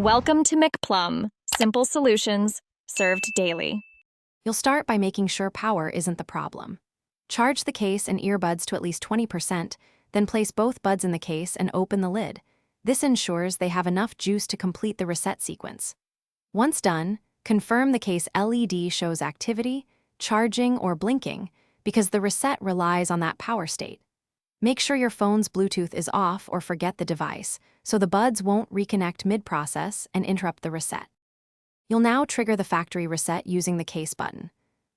Welcome to McPlum, simple solutions served daily. You'll start by making sure power isn't the problem. Charge the case and earbuds to at least 20%, then place both buds in the case and open the lid. This ensures they have enough juice to complete the reset sequence. Once done, confirm the case LED shows activity, charging, or blinking, because the reset relies on that power state. Make sure your phone's Bluetooth is off or forget the device, so the buds won't reconnect mid-process and interrupt the reset. You'll now trigger the factory reset using the case button.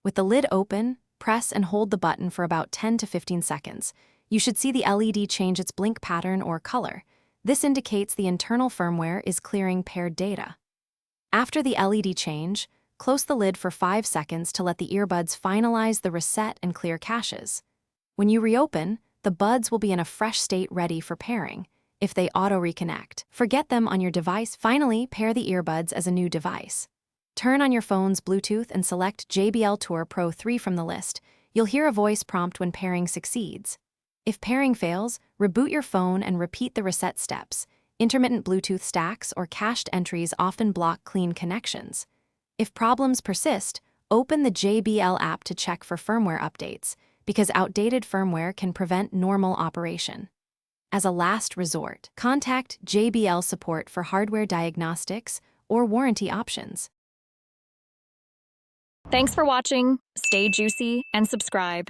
With the lid open, press and hold the button for about 10 to 15 seconds. You should see the LED change its blink pattern or color. This indicates the internal firmware is clearing paired data. After the LED change, close the lid for 5 seconds to let the earbuds finalize the reset and clear caches. When you reopen, the buds will be in a fresh state ready for pairing. If they auto-reconnect, forget them on your device. Finally, pair the earbuds as a new device. Turn on your phone's Bluetooth and select JBL Tour Pro 3 from the list. You'll hear a voice prompt when pairing succeeds. If pairing fails, reboot your phone and repeat the reset steps. Intermittent Bluetooth stacks or cached entries often block clean connections. If problems persist, open the JBL app to check for firmware updates, because outdated firmware can prevent normal operation. As a last resort, contact JBL support for hardware diagnostics or warranty options. Thanks for watching. Stay juicy and subscribe.